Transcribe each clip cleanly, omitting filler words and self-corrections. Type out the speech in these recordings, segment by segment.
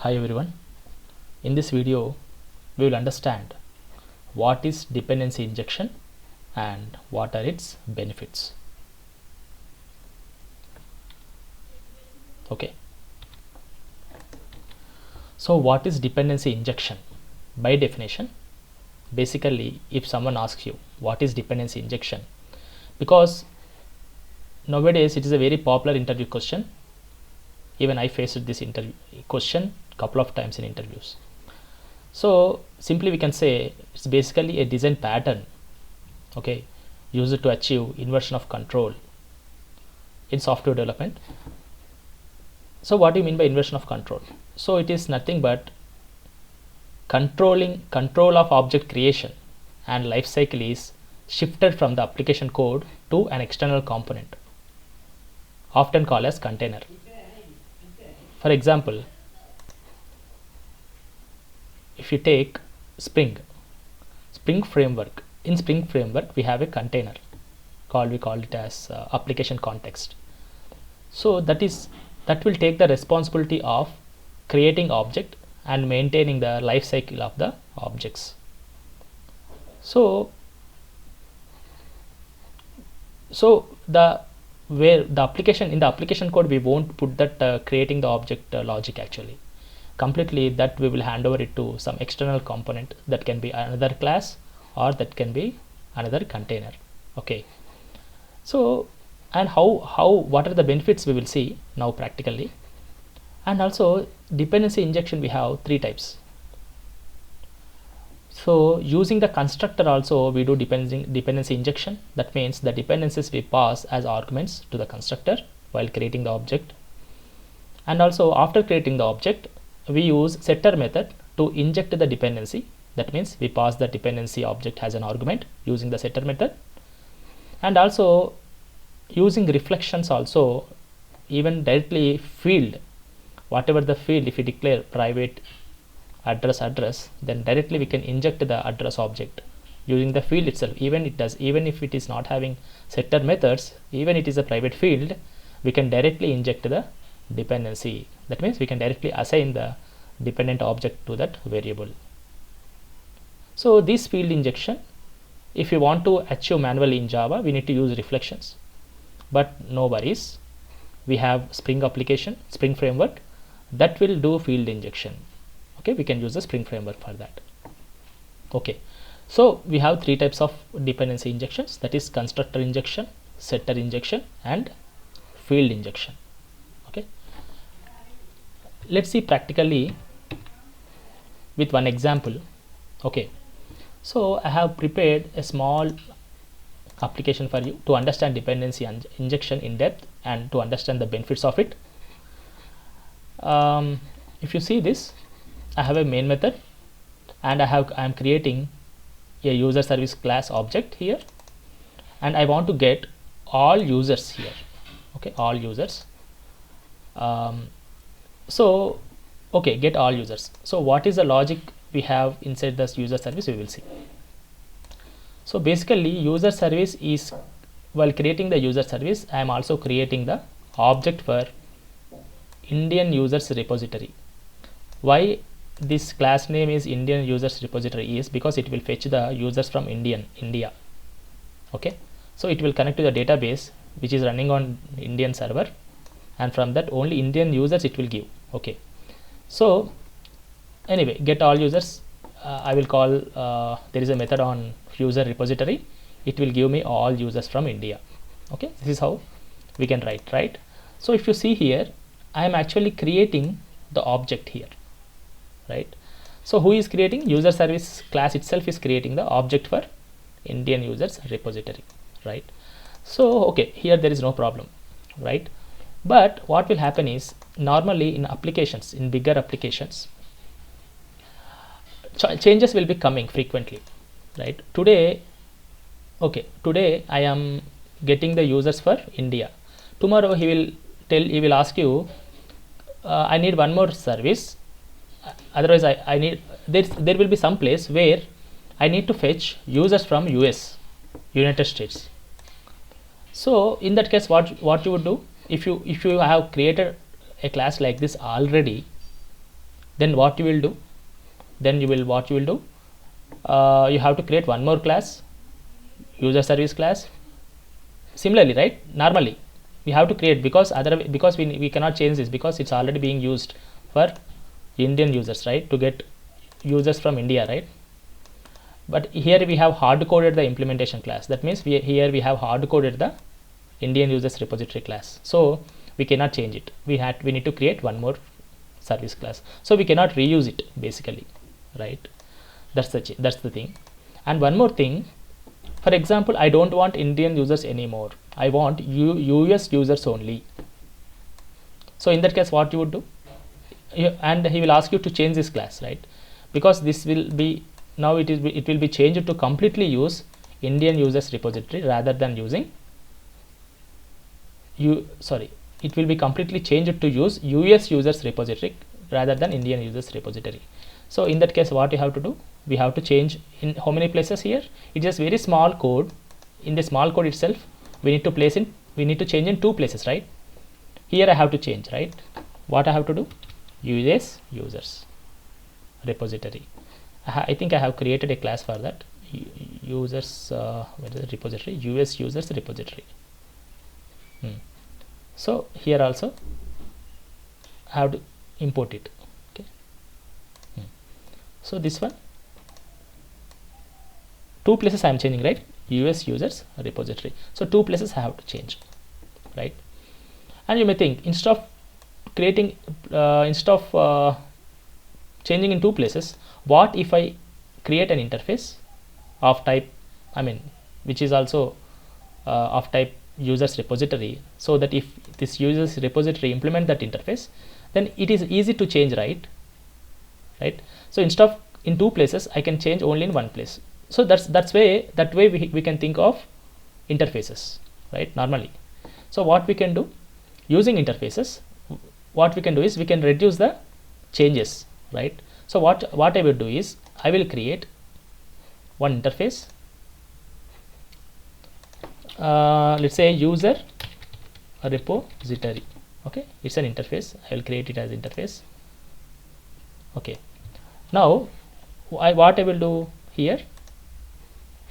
Hi everyone. In this video we will understand what is dependency injection and what are its benefits. Okay. So what is dependency injection? By definition, basically if someone asks you what is dependency injection, because nowadays it is a very popular interview question. Even I faced this interview question couple of times in interviews. So simply we can say it's basically a design pattern, okay, used to achieve inversion of control in software development. So what do you mean by inversion of control? So it is nothing but control of object creation and life cycle is shifted from the application code to an external component, often called as container. For example, if you take Spring framework, in Spring framework we have a container we call it as application context. So that will take the responsibility of creating object and maintaining the life cycle of the objects. So where the application, in the application code we won't put that creating the object logic actually. Completely that we will hand over it to some external component that can be another class or that can be another container. Okay. So and what are the benefits we will see now practically. And also dependency injection we have three types. So using the constructor also we do dependency injection. That means the dependencies we pass as arguments to the constructor while creating the object. And also after creating the object we use setter method to inject the dependency. That means we pass the dependency object as an argument using the setter method. And also using reflections also, even directly field, whatever the field, if we declare private address, then directly we can inject the address object using the field itself. Even if it is not having setter methods, even it is a private field, we can directly inject the dependency. That means we can directly assign the dependent object to that variable. So this field injection, if you want to achieve manually in Java, we need to use reflections, but no worries, we have Spring application, Spring framework that will do field injection. Okay, we can use the Spring framework for that. Okay, so we have three types of dependency injections, that is constructor injection, setter injection and field injection. Okay, let's see practically with one example. Okay, so I have prepared a small application for you to understand dependency injection in depth and to understand the benefits of it. If you see this, I have a main method and I am creating a user service class object here, and I want to get all users here. Okay, all users. So okay, get all users. So what is the logic we have inside this user service, we will see. So basically user service is, while creating the user service, I am also creating the object for Indian users repository. Why this class name is Indian users repository is because it will fetch the users from India. Okay, so it will connect to the database which is running on Indian server, and from that only Indian users it will give. Okay, so anyway, get all users, I will call there is a method on user repository, it will give me all users from India. Okay, this is how we can write, right? So if you see here, I am actually creating the object here, right? So who is creating? User service class itself is creating the object for Indian users repository, right? So okay, here there is no problem, right? But what will happen is, normally in applications, in bigger applications, changes will be coming frequently, right? Today I am getting the users for India. Tomorrow he will ask you, I need one more service, otherwise I need, there will be some place where I need to fetch users from United States. So in that case, what you would do, if you have created a class like this already, then what you will do, you have to create one more class, user service class. Similarly, right, normally we have to create, because we cannot change this because it's already being used for Indian users, right, to get users from India, right. But here we have hard coded the implementation class. That means we have hard coded the Indian users repository class, so we cannot change it. We need to create one more service class, so we cannot reuse it basically, right. That's the thing. And one more thing, for example, I don't want Indian users anymore, I want US users only. So in that case, what you would do, and he will ask you to change this class, right, because this will be, now it will be changed to completely use Indian users repository rather than using it will be completely changed to use US users repository rather than Indian users repository. So in that case, what you have to do, we have to change in how many places here. It is very small code. In the small code itself, we need to change in 2 places, right. Here I have to change, right. What I have to do, US users repository. I think I have created a class for that, users where is the repository, US users repository. So here also I have to import it. Okay. So this one, 2 places I am changing, right, US users repository. So 2 places I have to change, right. And you may think, instead of creating changing in 2 places, what if I create an interface of type, which is also of type users repository, so that if this users repository implement that interface, then it is easy to change, right. So instead of in 2 places, I can change only in 1 place. So that way we can think of interfaces, right, normally. So what we can do using interfaces, what we can do is we can reduce the changes, right. So what I will do is, I will create one interface, let's say user repository. Okay, it's an interface. I will create it as interface. Okay, now what I will do here,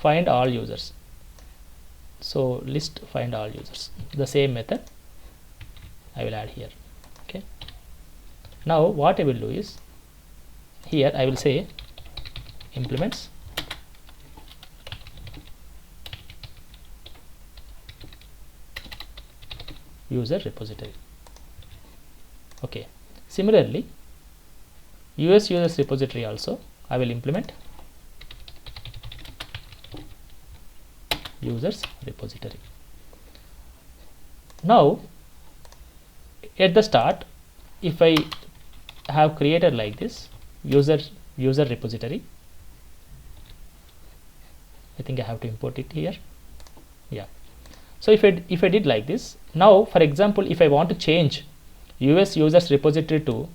find all users. So list find all users, the same method I will add here. Okay, now what I will do is, here I will say implements user repository. Okay, similarly US users repository also I will implement users repository. Now at the start, if I have created like this user repository, I think I have to import it here. Yeah, so if I did like this, now for example, if I want to change US users repository to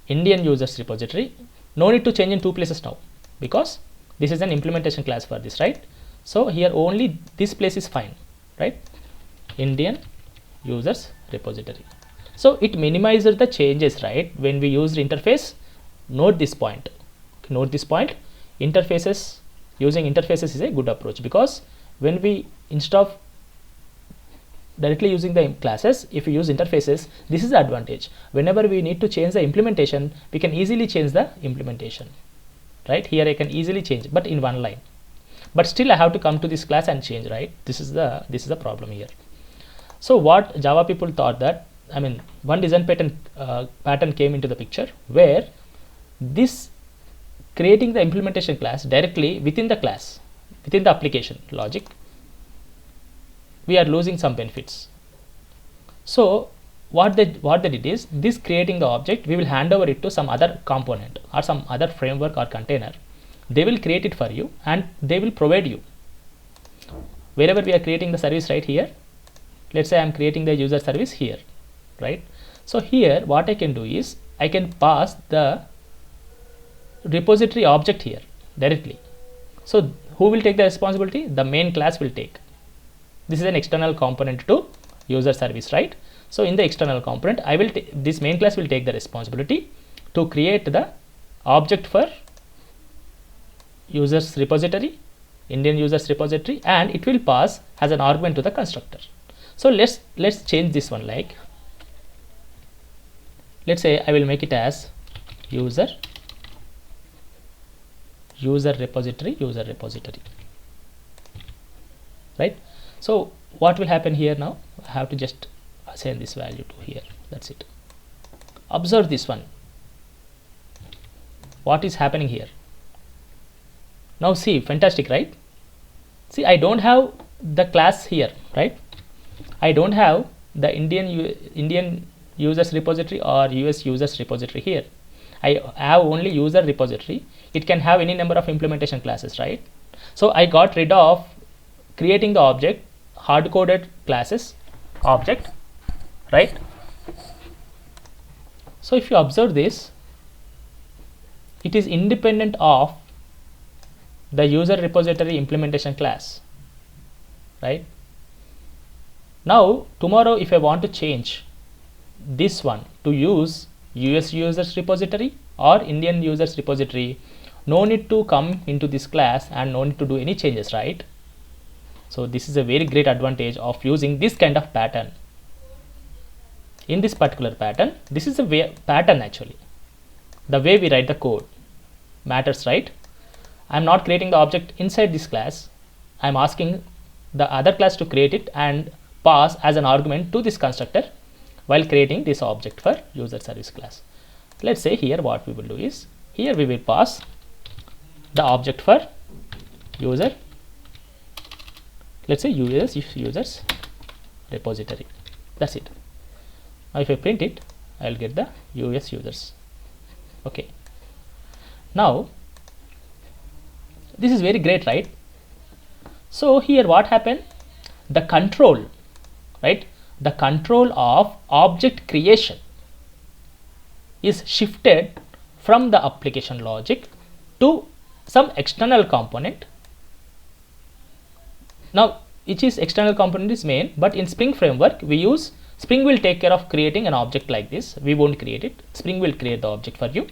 Indian users repository, no need to change in 2 places now, because this is an implementation class for this, right. So here only this place is fine, right, Indian users repository. So it minimizes the changes, right, when we use the interface. Note this point, interfaces, using interfaces is a good approach, because when we, instead of directly using the classes, if we use interfaces, this is the advantage. Whenever we need to change the implementation, we can easily change the implementation, right. Here I can easily change, but in 1 line, but still I have to come to this class and change, right. This is the problem here. So what Java people thought that, one design pattern came into the picture, where this creating the implementation class directly within the class, within the application logic, we are losing some benefits. So what they did is, this creating the object, we will hand over it to some other component or some other framework or container. They will create it for you and they will provide you. Wherever we are creating the service, right here, let's say I am creating the user service here, right. So here what I can do is, I can pass the repository object here directly. So who will take the responsibility? The main class will take. This is an external component to user service, right. So in the external component, I will this main class will take the responsibility to create the object for users repository, Indian users repository, and it will pass as an argument to the constructor. So let's change this one, like let's say I will make it as user repository, right? So what will happen here now? I have to just assign this value to here. That's it. Observe this one. What is happening here? Now see, fantastic, right? See, I don't have the class here, right? I don't have the Indian users repository or US users repository here. I have only user repository. It can have any number of implementation classes, right? So I got rid of creating the object, hard-coded classes object, right? So if you observe this, it is independent of the user repository implementation class, right? Now tomorrow if I want to change this one to use US users repository or Indian users repository, no need to come into this class and no need to do any changes, right? So this is a very great advantage of using this kind of pattern. In this particular pattern, this is a pattern actually. The way we write the code matters, right? I'm not creating the object inside this class. I'm asking the other class to create it and pass as an argument to this constructor while creating this object for user service class. Let's say here what we will do is, here we will pass the object for user, let's say users repository. That's it. Now if I print it, I will get the US users. Okay. Now this is very great, right? So here what happened? The control, right? The control of object creation is shifted from the application logic to some external component. Now which is external component is main, but in Spring framework we use Spring will take care of creating an object like this. We won't create it. Spring will create the object for you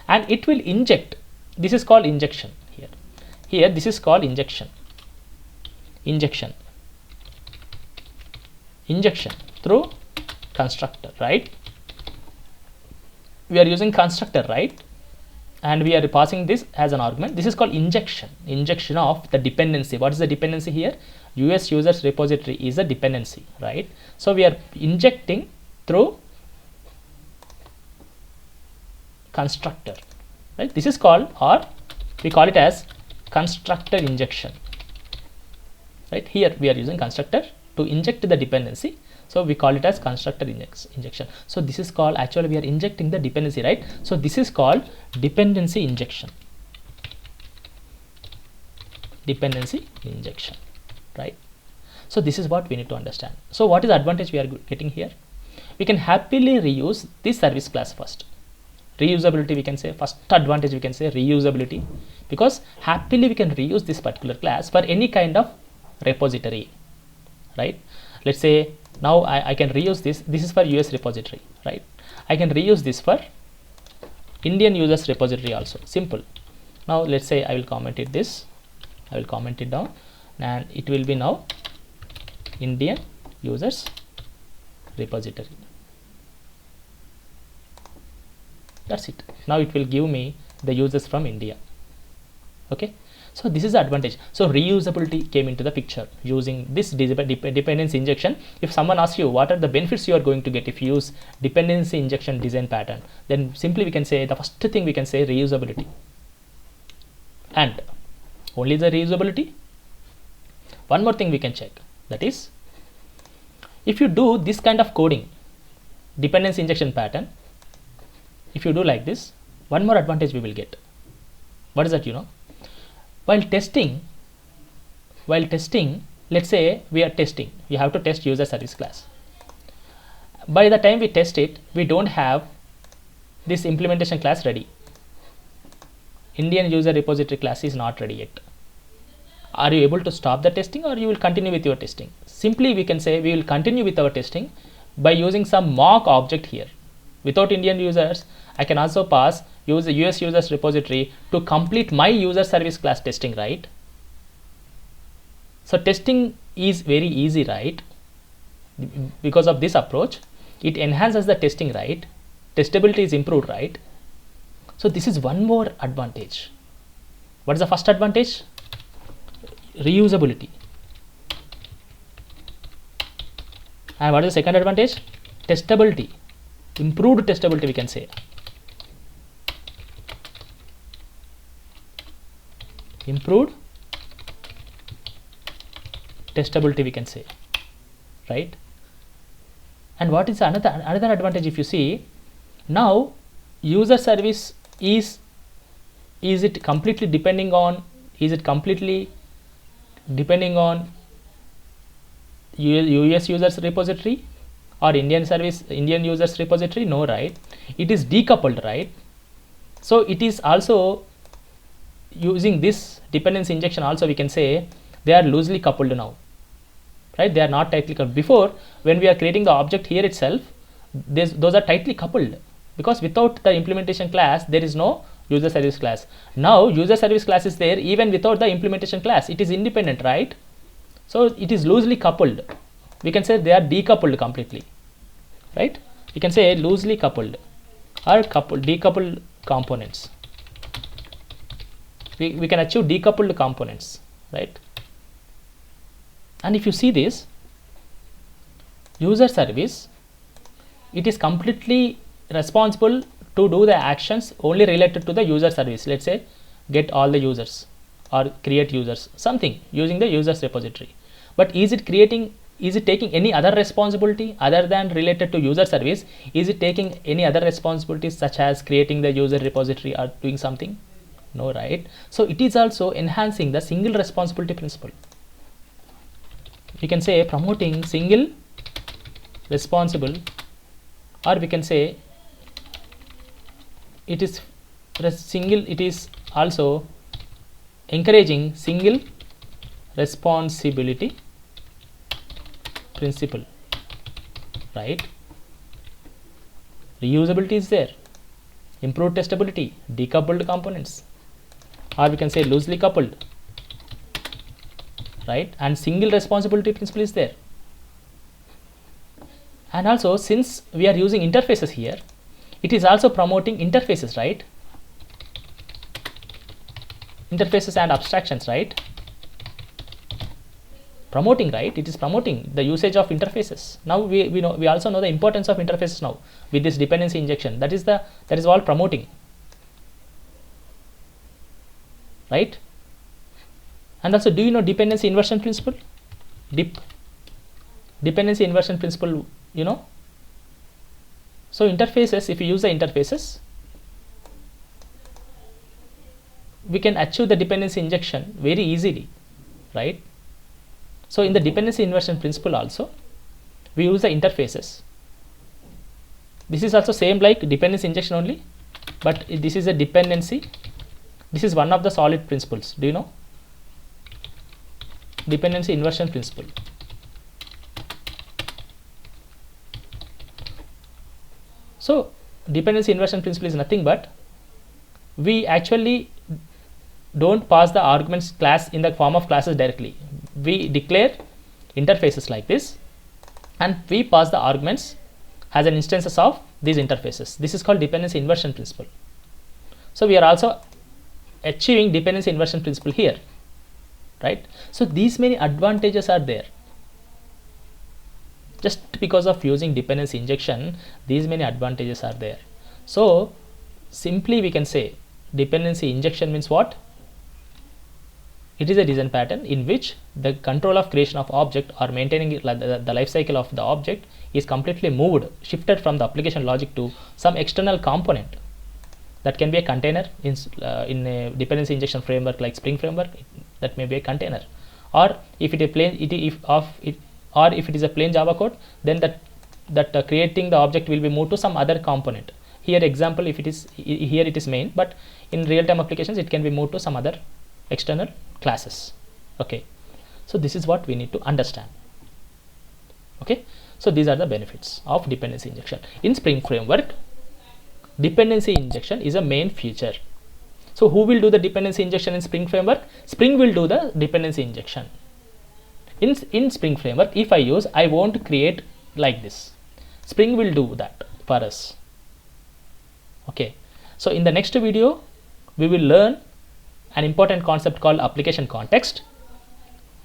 and it will inject. This is called injection here. Here this is called injection through constructor, right? We are using constructor, right? And we are passing this as an argument. This is called injection of the dependency. What is the dependency here? US users repository is a dependency, right? So we are injecting through constructor, right? This is called, or we call it as constructor injection, right? Here we are using constructor to inject the dependency, so we call it as constructor injection. So this is called, actually we are injecting the dependency, right? So this is called dependency injection, right? So this is what we need to understand. So what is the advantage we are getting here? We can happily reuse this service class first. Reusability, we can say first advantage, we can say reusability, because happily we can reuse this particular class for any kind of repository, right? Let's say now I can reuse this. This is for US repository, right? I can reuse this for Indian users repository also. Simple. Now let's say I will comment it this. I will comment it down, and it will be now Indian users repository. That's it. Now it will give me the users from India. Okay. So this is the advantage. So reusability came into the picture using this dependency injection. If someone asks you what are the benefits you are going to get if you use dependency injection design pattern, then simply we can say the first thing we can say reusability. And only the reusability. One more thing we can check, that is if you do this kind of coding, dependency injection pattern, if you do like this, one more advantage we will get. What is that? You know, while testing, let's say we are testing, we have to test user service class. By the time we test it, we don't have this implementation class ready. Indian user repository class is not ready yet. Are you able to stop the testing, or you will continue with your testing? Simply we can say we will continue with our testing by using some mock object here. Without Indian users, I can also pass use the US users repository to complete my user service class testing, right? So testing is very easy, right? Because of this approach, it enhances the testing, right? Testability is improved, right? So this is one more advantage. What is the first advantage? Reusability. And what is the second advantage? Testability. Improved testability, we can say. Improved testability, we can say, right? And what is another advantage? If you see, now user service is it completely depending on US users repository or Indian users repository? No, right? It is decoupled, right? So it is also using this dependency injection. Also, we can say they are loosely coupled now, right? They are not tightly coupled. Before, when we are creating the object here itself, those are tightly coupled, because without the implementation class there is no user service class. Now user service class is there even without the implementation class. It is independent, right? So it is loosely coupled. We can say they are decoupled completely, right? We can say loosely coupled or decoupled components. We can achieve decoupled components, right? And if you see this user service, it is completely responsible to do the actions only related to the user service. Let's say get all the users or create users, something using the users repository. But is it taking any other responsibility other than related to user service? Is it taking any other responsibilities such as creating the user repository or doing something? No, right? So it is also enhancing the single responsibility principle. We can say promoting single responsible, or we can say it is also encouraging single responsibility principle, right? Reusability is there, improved testability, decoupled components, or we can say loosely coupled, right? And single responsibility principle is there. And also, since we are using interfaces here, it is also promoting interfaces, right? Interfaces and abstractions, right? Promoting, right? It is promoting the usage of interfaces. Now we also know the importance of interfaces now with this dependency injection. That is all promoting, right? And also, do you know dependency inversion principle? Dependency inversion principle, you know. So interfaces, if you use the interfaces, we can achieve the dependency injection very easily, right? So in the dependency inversion principle also, we use the interfaces. This is also same like dependency injection only, but this is a dependency. This is one of the solid principles. Do you know? Dependency inversion principle. So dependency inversion principle is nothing but we actually don't pass the arguments class in the form of classes directly. We declare interfaces like this and we pass the arguments as an instances of these interfaces. This is called dependency inversion principle. So we are also achieving dependency inversion principle here, right? So these many advantages are there. Just because of using dependency injection, these many advantages are there. So simply we can say dependency injection means what? It is a design pattern in which the control of creation of object or maintaining the life cycle of the object is completely shifted from the application logic to some external component. That can be a container in a dependency injection framework like Spring framework. That may be a container, or if it is plain, if it is a plain Java code, then that creating the object will be moved to some other component. Here example, if it is here it is main, but in real-time applications it can be moved to some other external classes. Okay, so this is what we need to understand. Okay, So these are the benefits of dependency injection. In Spring Framework, dependency injection is a main feature. So who will do the dependency injection in Spring Framework? Spring will do the dependency injection. In Spring Framework, if I want to create like this, Spring will do that for us. Okay, so in the next video we will learn an important concept called application context,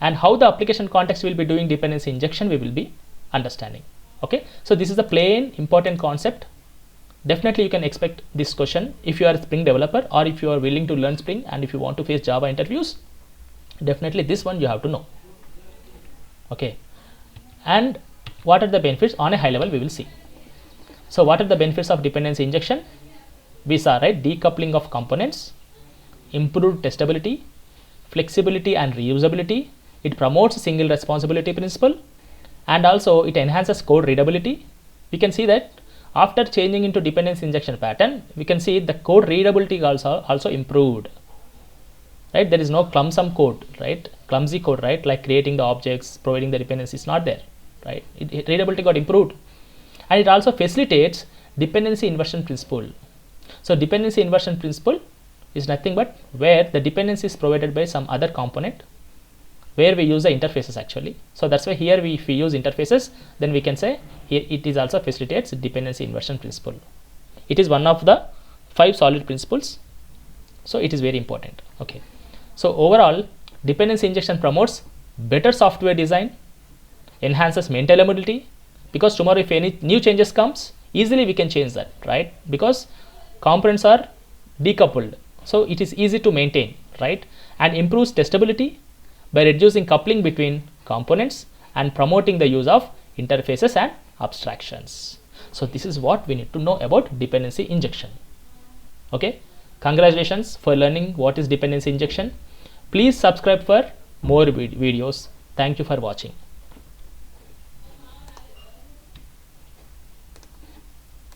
and how the application context will be doing dependency injection we will be understanding. Okay, so this is the plain important concept. Definitely you can expect this question if you are a Spring developer, or if you are willing to learn Spring and if you want to face Java interviews, definitely this one you have to know. Okay, and what are the benefits on a high level we will see. So what are the benefits of dependency injection? We saw, right, decoupling of components, improved testability, flexibility and reusability. It promotes single responsibility principle, and also it enhances code readability. We can see that after changing into dependency injection pattern, we can see the code readability also improved. Right, there is no clumsy code, right, like creating the objects, providing the dependencies, not there, right. Readability got improved, and it also facilitates dependency inversion principle. So dependency inversion principle is nothing but where the dependency is provided by some other component, where we use the interfaces actually. So that's why here if we use interfaces, then we can say here it is also facilitates dependency inversion principle. It is one of the 5 solid principles, so it is very important. Okay, so overall dependency injection promotes better software design, enhances maintainability, because tomorrow if any new changes comes, easily we can change that, right, because components are decoupled, so it is easy to maintain, right, and improves testability by reducing coupling between components and promoting the use of interfaces and abstractions. So this is what we need to know about dependency injection. Okay, congratulations for learning what is dependency injection. Please subscribe for more videos. Thank you for watching.